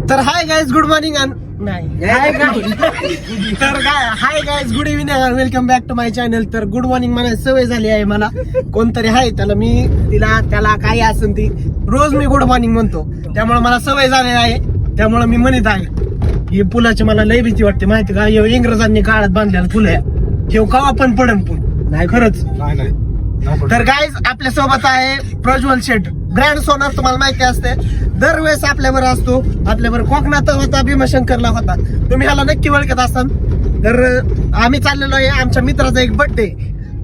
तर हाय guys good morning नाही hi guys good evening welcome back to my channel. तर good morning म्हणायची सवय झाली आहे मला. कोणतरी आहे त्याला काही असेल ती रोज मी गुड मॉर्निंग म्हणतो, त्यामुळे मला सवय झालेली आहे. त्यामुळे मी म्हणत आहे ही पुलाची मला लय भीती वाटते माहिती का. हे इंग्रजांनी काळात बांधलेला पुल आहे, हे केव्हा पण पडन पूल नाही खरंच. तर गाईज आपल्या सोबत आहे प्रज्वल शेठ ग्रँड सोनर. तुम्हाला माहिती असते दरवेळेस आपल्यावर असतो. आपल्यावर कोकणात होता, भीमाशंकरला होता, तुम्ही ह्याला नक्की ओळखत असाल. तर आम्ही चाललेलो आहे, आमच्या मित्राचा एक बर्थडे,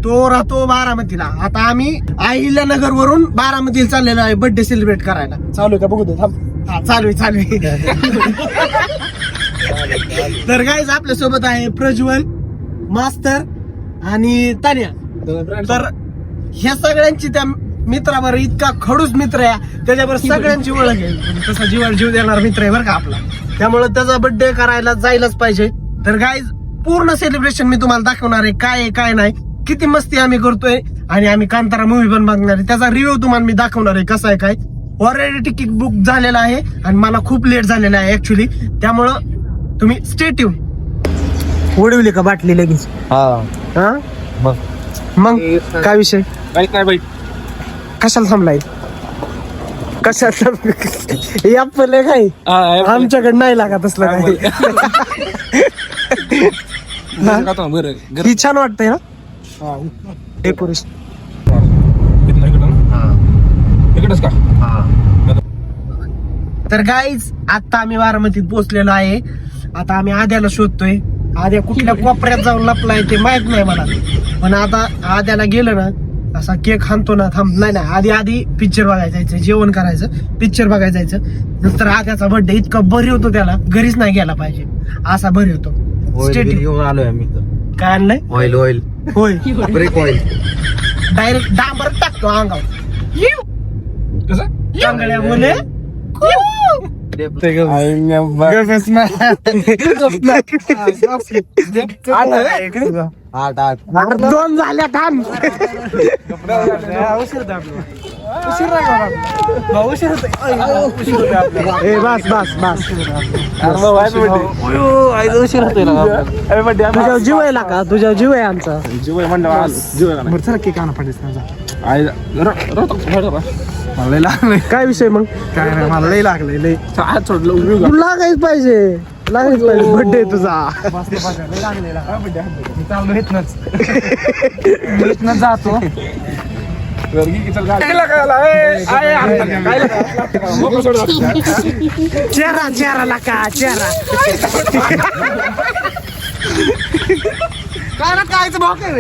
तो राहतो बारामतीला. आता आम्ही अहिल्यानगर वरून बारामतीला चाललेलो आहे बर्थडे सेलिब्रेट करायला. चालू का बघू दे थांब. हा चालू आहे. तर गाईज आपल्या सोबत आहे प्रज्वल, मास्तर आणि तान्या. तर ह्या सगळ्यांची त्या मित्रावर इतका खडूस मित्र आहे, त्याच्यावर सगळ्यांची ओळख आहे. तसा जीवाला जीव देणार मित्र आहे बरं का आपला. त्यामुळे त्याचा बर्थडे करायला जायलाच पाहिजे. तर गाईज पूर्ण सेलिब्रेशन मी तुम्हाला दाखवणार आहे, काय आहे काय नाही, किती मस्ती आम्ही करतोय. आणि आम्ही कांतारा मूवी पण बघणार आहे, त्याचा रिव्ह्यू तुम्हाला मी दाखवणार आहे कसा आहे काय. ऑलरेडी तिकीट बुक झालेला आहे आणि मला खूप लेट झालेला आहे ऍक्च्युली. त्यामुळं तुम्ही स्टे ट्यून. उडवली का बाटली लगेच? हा मग काय विषय काय बाई कशाला थांबलाय? कशाला आपलं काय आमच्याकडे नाही लागत असलं काय. ही छान वाटतंय ना डेकोरेशन. इकडेच का? तर गाईज आता आम्ही बारामतीत पोहोचलेलो आहे. आता आम्ही आद्याला शोधतोय. आद्या कुठल्या कोपऱ्यात जाऊन लपलाय ते माहित नाही मला, पण आता आद्याला गेलं ना असा केक हाणतो ना. थांब नाही आधी पिक्चर बघायला जायचं, जेवण करायचं, पिक्चर बघायला जायचं. नंतर आद्याचा बर्थडे इतका बरी होतो, त्याला घरीच नाही गेला पाहिजे असा बरी होतो. घेऊन आलोय आम्ही. काय आणलंय? ऑइल होय ब्रेक ऑइल डायरेक्ट डांबर टाकतो अंगावर. कसं चांगल्या मुले दोन झाल्या थांब. तुझ्या जीव आहे का? तुझ्या जीव आहे आमचा जीव म्हणलं केक आणा पाहिजे. मला लय लागलंय. काय विषय मग? काय नाही, मला लय लागलंय लय. हात सोडलं तू लागायच पाहिजे बर्थडे तुझा. चाललो इथनच जातो. चेहरा लाका चेहरा काय ना कायच भाव काय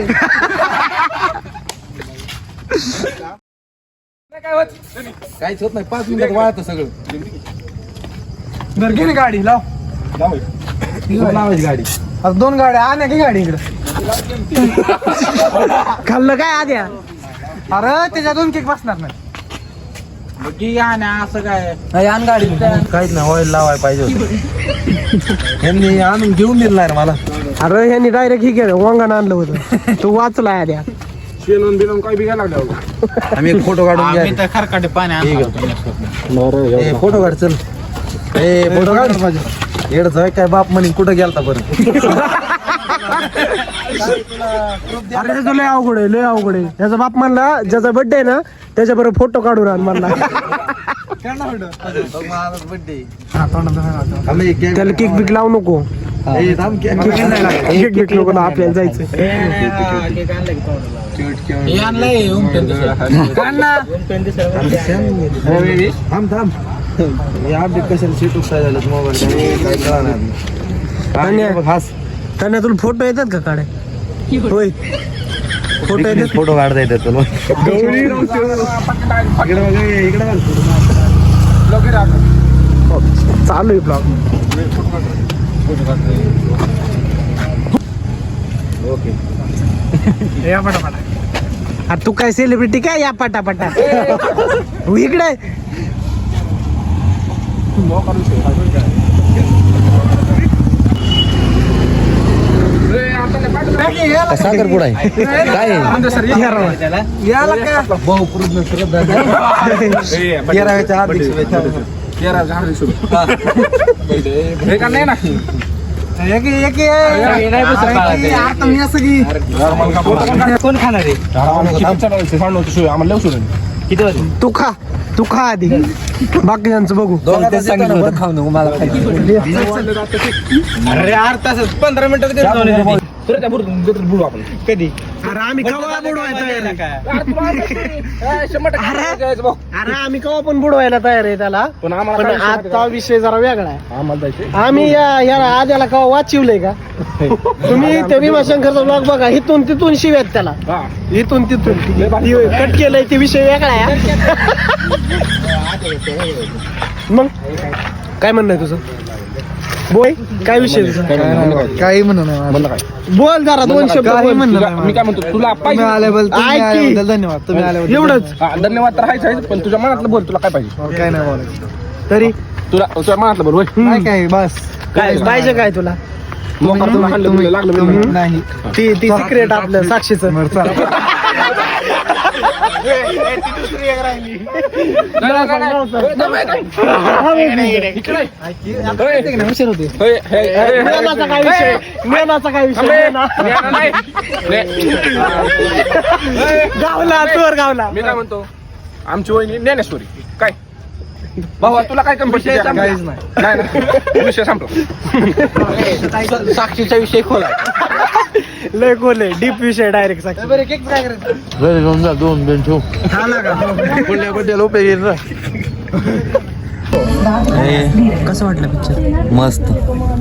काहीच होत नाही. 5 मिनिटात वाळतं सगळं. बरं घे ना गाडी लाव. लावायची गाडी. आता 2 गाड्या आणा की गाडी इकडे. खाल्लं काय आद्या? अरे त्याच्या 2 केक बसणार नाही. असं काय आण गाडी. काहीच नाही, ऑइल लावायला पाहिजे होतं. यांनी आणून घेऊन दिलं नाही मला. अरे ह्यांनी डायरेक्ट ही केलं, वांगण आणलं होतं. तू वाचला आद्या. शेणून बिनून काय बिघायला लागलं. आम्ही एक फोटो काढून घ्या. खरकाटे पाणी फोटो काढ चल. फोटो काढ. येडच काय बाप म्हणे कुठं गेलता बरं. अरे त्याचं लय अवघड आहे. त्याचा बाप म्हणला ज्याचा बर्थडे ना त्याच्या बरोबर फोटो काढून आण म्हणला. त्याला केक बिक लावू नको. केक बिक नको ना, आपल्याला जायचं. त्यांना तुला फोटो येतात का काढाय? होय फोटो येतात. फोटो काढता येतात तुला. चालू आहे ब्लॉग. ओके. तू काय सेलिब्रिटी काय या पटापटा इकडे. साखरपुडा आहे काय याला काय भाऊ पूर्ण श्रद्धा. 13व्या हार्दिक शुभेच्छा. हे का नाही ना कोण खाणार आहे आम्हाला लवकर किती वाजता तू खा आधी बाकीच्यांचं बघू खाऊ नको मला अरे 8 तासात 15 मिनिटात बोलू आपण कधी अरे आम्ही कवा बुडवायला तयार आहे अरे आम्ही कवा पण बुडवायला तयार आहे त्याला पण पण आम्हाला आजचा विषय जरा वेगळा आहे आम्हाला जायचं आम्ही याला आद्याला कवा वाचिवलंय का तुम्ही ते भीमाशंकरचा ब्लॉग बघा इथून तिथून शिव्यात त्याला इथून तिथून कट केलंय ते विषय वेगळा आहे मग काय म्हणणं आहे तुझं बोय काय विषय तुझा काही म्हणणं काय बोल जरा 2 शब्द बोल. मी काय म्हणतो तुला पाहिजे ऐक की. धन्यवाद तुम्ही आल्याबद्दल एवढंच धन्यवाद तर आहेच आहे, पण तुझ्या मनातलं बोल तुला काय पाहिजे काय नाही बोलायचं तरी तुला तुझ्या मनातलं बोल होय नाही काय बस काय पाहिजे काय तुला मोकार तुला हाणलं, तुला लागलं बिगलं. नाही ती सिक्रेट आपलं साक्षीचं हुशार होते मेनाचा काय विषय मेनाचा काय विषय मेना. गावला चोर गावला मी काय म्हणतो आमची वहिनी ज्ञानेश्वरी काय भावा तुला काय कंपनी काहीच नाही विषय संपला साक्षीचा विषय खोला लय कोले डीप विषय डायरेक्ट साक्षी घरी घेऊन जा 2 बिन ठेवू पुण्या बड्डेला उपयोगी ना कसं वाटलं पिक्चर मस्त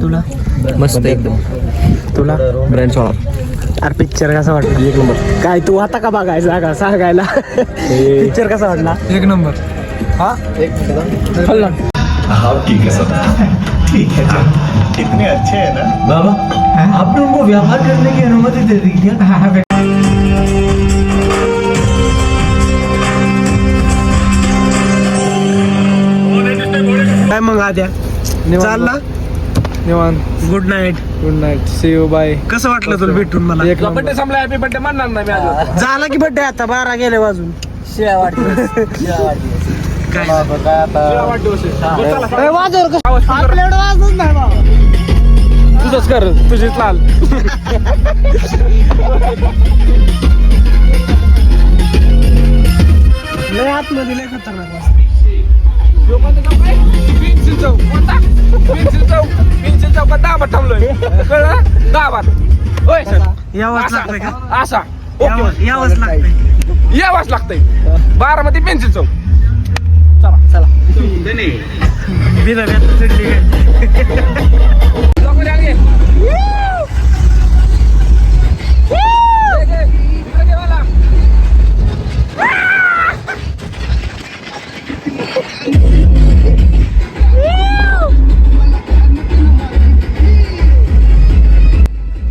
तुला मस्त एकदम तुला ब्रँड सोडा अरे पिक्चर कसा वाटला 1 नंबर काय तू आता का बघायचा का सांगायला पिक्चर कसा वाटला 1 नंबर हा हाँ ठीक है सब ठीक है चल इतने अच्छे हैं ना बाबा आपने उनको व्यवहार करने की अनुमति दे दी क्या काय मग आद्या चालला निवांत good night good night see you bye कसं वाटलं तुला भेटून मला तुला बड्डे संपला हॅपी बड्डे म्हणणार नाही मी आज झाला की बड्डे आता 12 गेले वाजून शिया वाटली काय वाढदिवस आहे. चला, वाजवर आपल्याकडे वाजच नाही बाबा तुझंच कर तुझीच लाल लय आतमध्ये लय खतरनाक पेन्सिल चौक कोणता पेन्सिल चौकात दाबात थांबलोय कळलं दाबात होय सर यावंच लागतंय का असा ओके यावंच लागतंय यावाच लागतंय 12 पेन्सिल चौक चला बिना व्याज चढली काय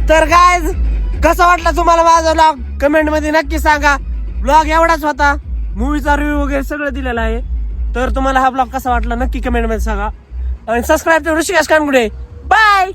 तर काय कसा वाटला तुम्हाला माझा ब्लॉग कमेंट मध्ये नक्की सांगा. ब्लॉग एवढाच होता, मूवीचा रिव्ह्यू वगैरे सगळं दिलेलं आहे. तर तुम्हाला हा ब्लॉग कसा वाटला नक्की कमेंट मध्ये सांगा आणि सबस्क्राईब ऋषिकेश कानगुडे. बाय.